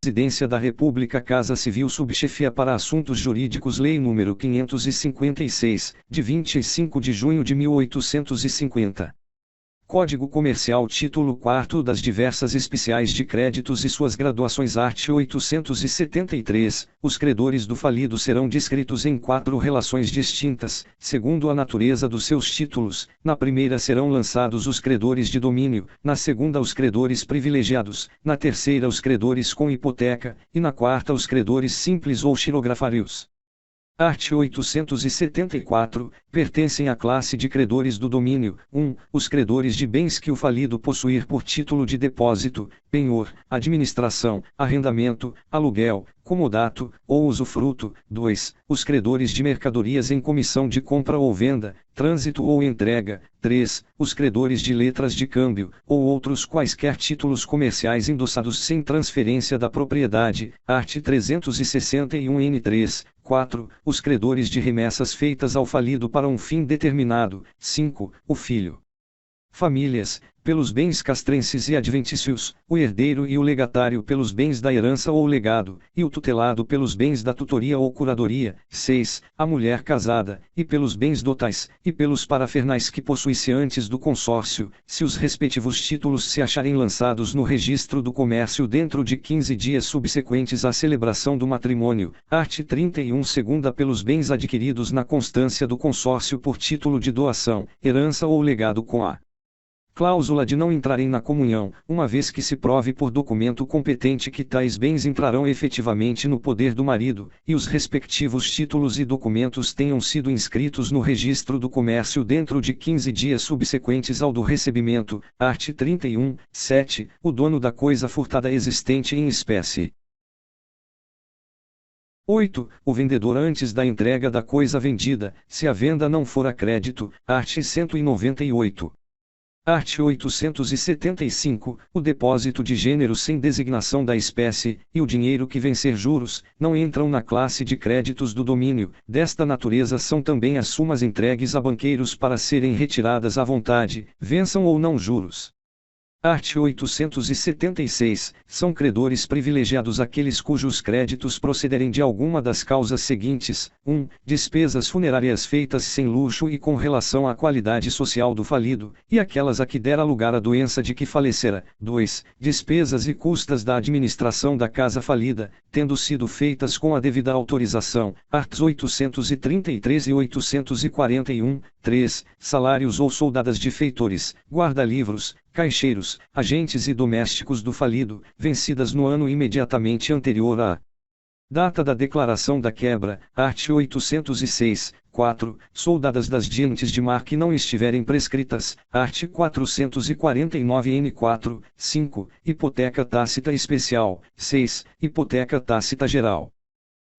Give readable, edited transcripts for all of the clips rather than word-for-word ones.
Presidência da República Casa Civil Subchefia para Assuntos Jurídicos Lei nº 556, de 25 de junho de 1850. Código Comercial Título 4 das diversas especiais de créditos e suas graduações Art. 873, os credores do falido serão descritos em 4 relações distintas, segundo a natureza dos seus títulos. Na primeira serão lançados os credores de domínio, na segunda os credores privilegiados, na terceira os credores com hipoteca, e na quarta os credores simples ou xirografários. Art. 874, pertencem à classe de credores do domínio: 1. Os credores de bens que o falido possuir por título de depósito, penhor, administração, arrendamento, aluguel, comodato, ou usufruto. 2. Os credores de mercadorias em comissão de compra ou venda, trânsito ou entrega. 3. Os credores de letras de câmbio, ou outros quaisquer títulos comerciais endossados sem transferência da propriedade. Art. 361-N3. 4. Os credores de remessas feitas ao falido para um fim determinado. 5. O filho. Famílias, pelos bens castrenses e adventícios, o herdeiro e o legatário pelos bens da herança ou legado, e o tutelado pelos bens da tutoria ou curadoria. 6. A mulher casada, e pelos bens dotais, e pelos parafernais que possuísse antes do consórcio, se os respectivos títulos se acharem lançados no registro do comércio dentro de 15 dias subsequentes à celebração do matrimônio. Art. 31 segunda pelos bens adquiridos na constância do consórcio por título de doação, herança ou legado com a cláusula de não entrarem na comunhão, uma vez que se prove por documento competente que tais bens entrarão efetivamente no poder do marido, e os respectivos títulos e documentos tenham sido inscritos no registro do comércio dentro de 15 dias subsequentes ao do recebimento. Art. 31, 7. O dono da coisa furtada existente em espécie. 8. O vendedor antes da entrega da coisa vendida, se a venda não for a crédito. Art. 198. Art. 875, o depósito de gênero sem designação da espécie, e o dinheiro que vencer juros, não entram na classe de créditos do domínio. Desta natureza são também as sumas entregues a banqueiros para serem retiradas à vontade, vençam ou não juros. Art. 876, são credores privilegiados aqueles cujos créditos procederem de alguma das causas seguintes: 1. Despesas funerárias feitas sem luxo e com relação à qualidade social do falido, e aquelas a que dera lugar a doença de que falecera. 2. Despesas e custas da administração da casa falida, tendo sido feitas com a devida autorização. Arts. 833 e 841. 3. Salários ou soldadas de feitores, guarda-livros, caixeiros, agentes e domésticos do falido, vencidas no ano imediatamente anterior à data da declaração da quebra. Art. 806. 4. Soldadas das diantes de mar que não estiverem prescritas. Art. 449-N4. 5. Hipoteca tácita especial. 6. Hipoteca tácita geral.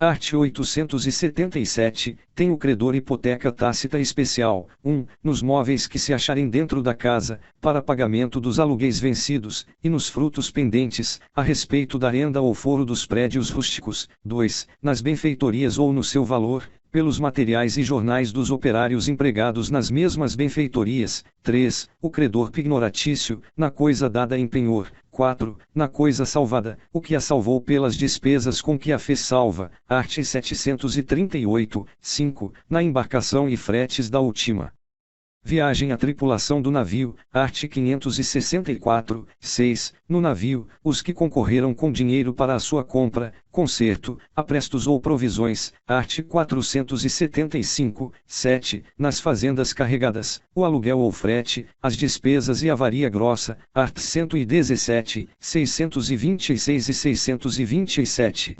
Art. 877, tem o credor hipoteca tácita especial: 1. Nos móveis que se acharem dentro da casa, para pagamento dos aluguéis vencidos, e nos frutos pendentes, a respeito da renda ou foro dos prédios rústicos. 2. Nas benfeitorias ou no seu valor, pelos materiais e jornais dos operários empregados nas mesmas benfeitorias. 3. O credor pignoratício, na coisa dada em penhor. 4. Na coisa salvada, o que a salvou pelas despesas com que a fez salva. Art. 738. 5. Na embarcação e fretes da última viagem a tripulação do navio. Art. 564. 6. No navio, os que concorreram com dinheiro para a sua compra, conserto, aprestos ou provisões. Art. 475. 7. Nas fazendas carregadas, o aluguel ou frete, as despesas e a varia grossa. Art. 117, 626 e 627.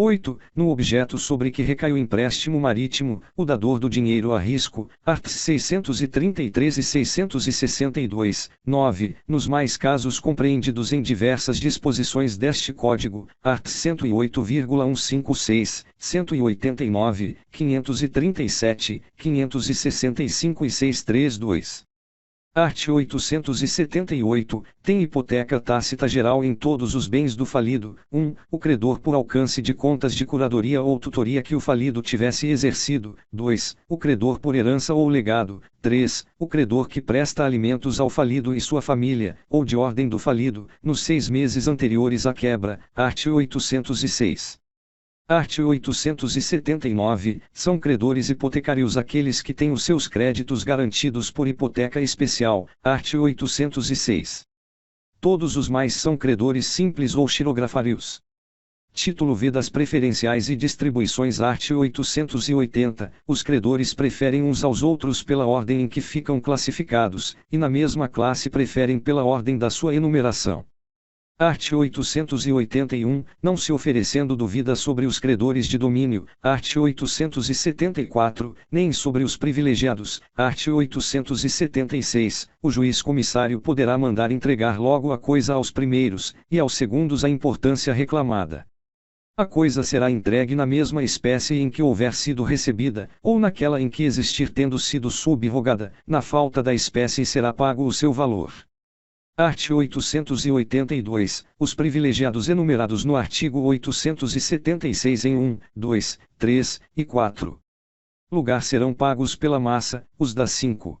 8. No objeto sobre que recai o empréstimo marítimo, o dador do dinheiro a risco. Art. 633 e 662. 9. Nos mais casos compreendidos em diversas disposições deste Código. Art. 108,156, 189, 537, 565 e 632. Art. 878, tem hipoteca tácita geral em todos os bens do falido. 1. O credor por alcance de contas de curadoria ou tutoria que o falido tivesse exercido. 2. O credor por herança ou legado. 3. O credor que presta alimentos ao falido e sua família, ou de ordem do falido, nos 6 meses anteriores à quebra. Art. 806. Art. 879, são credores hipotecários aqueles que têm os seus créditos garantidos por hipoteca especial. Art. 806. Todos os mais são credores simples ou xirografários. Título V das preferenciais e distribuições. Art. 880, os credores preferem uns aos outros pela ordem em que ficam classificados, e na mesma classe preferem pela ordem da sua enumeração. Art. 881, não se oferecendo dúvida sobre os credores de domínio. Art. 874, nem sobre os privilegiados. Art. 876, o juiz comissário poderá mandar entregar logo a coisa aos primeiros, e aos segundos a importância reclamada. A coisa será entregue na mesma espécie em que houver sido recebida, ou naquela em que existir tendo sido subrogada. Na falta da espécie será pago o seu valor. Art. 882, os privilegiados enumerados no artigo 876 em 1, 2, 3 e 4 lugar serão pagos pela massa. Os das 5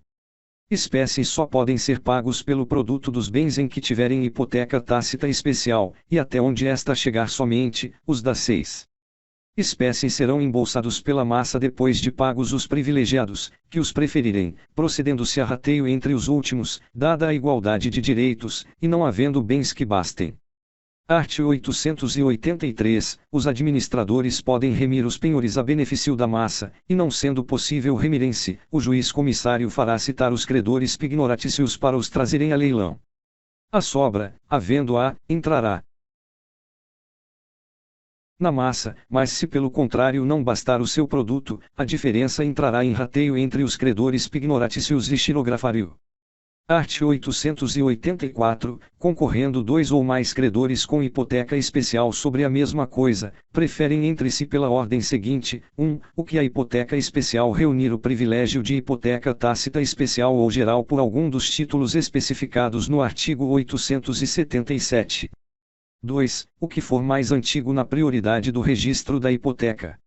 espécies só podem ser pagos pelo produto dos bens em que tiverem hipoteca tácita especial, e até onde esta chegar somente. Os das 6 espécies serão embolsados pela massa depois de pagos os privilegiados, que os preferirem, procedendo-se a rateio entre os últimos, dada a igualdade de direitos, e não havendo bens que bastem. Art. 883, os administradores podem remir os penhores a benefício da massa, e não sendo possível remirem-se, o juiz comissário fará citar os credores pignoratícios para os trazerem a leilão. A sobra, havendo-a, entrará na massa, mas se pelo contrário não bastar o seu produto, a diferença entrará em rateio entre os credores pignoratícios e xirografário. Art. 884, concorrendo 2 ou mais credores com hipoteca especial sobre a mesma coisa, preferem entre si pela ordem seguinte: 1. O que a hipoteca especial reunir o privilégio de hipoteca tácita especial ou geral por algum dos títulos especificados no artigo 877. 2. O que for mais antigo na prioridade do registro da hipoteca.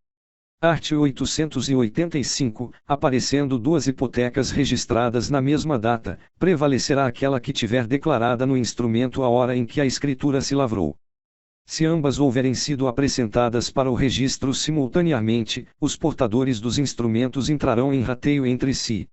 Art. 885, aparecendo 2 hipotecas registradas na mesma data, prevalecerá aquela que tiver declarada no instrumento a hora em que a escritura se lavrou. Se ambas houverem sido apresentadas para o registro simultaneamente, os portadores dos instrumentos entrarão em rateio entre si.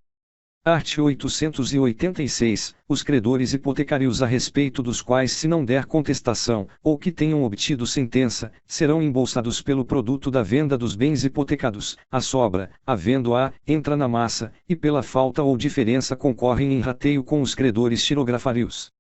Art. 886, os credores hipotecários a respeito dos quais se não der contestação, ou que tenham obtido sentença, serão embolsados pelo produto da venda dos bens hipotecados. A sobra, havendo-a, entra na massa, e pela falta ou diferença concorrem em rateio com os credores xirografários.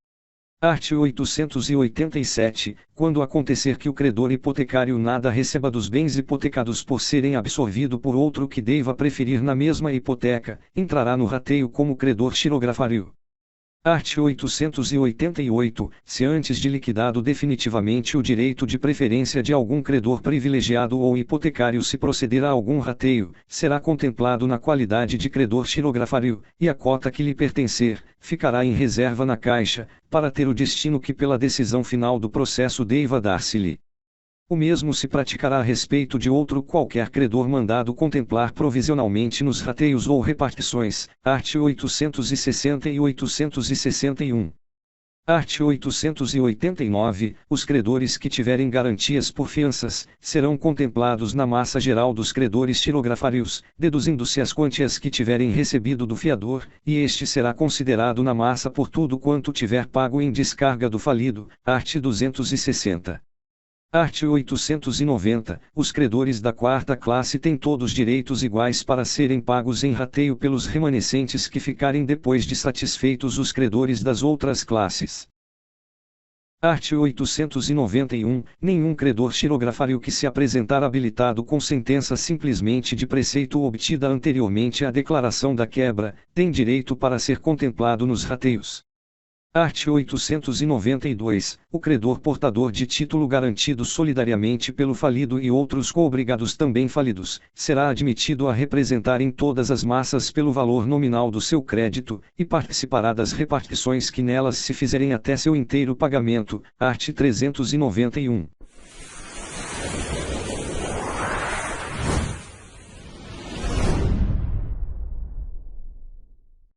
Art. 887, quando acontecer que o credor hipotecário nada receba dos bens hipotecados por serem absorvido por outro que deva preferir na mesma hipoteca, entrará no rateio como credor xirografário. Art. 888, se antes de liquidado definitivamente o direito de preferência de algum credor privilegiado ou hipotecário se proceder a algum rateio, será contemplado na qualidade de credor xirografário, e a cota que lhe pertencer, ficará em reserva na Caixa, para ter o destino que pela decisão final do processo deva dar-se-lhe. O mesmo se praticará a respeito de outro qualquer credor mandado contemplar provisionalmente nos rateios ou repartições. Art. 860 e 861. Art. 889, os credores que tiverem garantias por fianças, serão contemplados na massa geral dos credores xirografários, deduzindo-se as quantias que tiverem recebido do fiador, e este será considerado na massa por tudo quanto tiver pago em descarga do falido. Art. 260. Art. 890, os credores da quarta classe têm todos direitos iguais para serem pagos em rateio pelos remanescentes que ficarem depois de satisfeitos os credores das outras classes. Art. 891, nenhum credor xirografário que se apresentar habilitado com sentença simplesmente de preceito obtida anteriormente à declaração da quebra, tem direito para ser contemplado nos rateios. Art. 892. O credor portador de título garantido solidariamente pelo falido e outros coobrigados também falidos, será admitido a representar em todas as massas pelo valor nominal do seu crédito, e participará das repartições que nelas se fizerem até seu inteiro pagamento. Art. 391.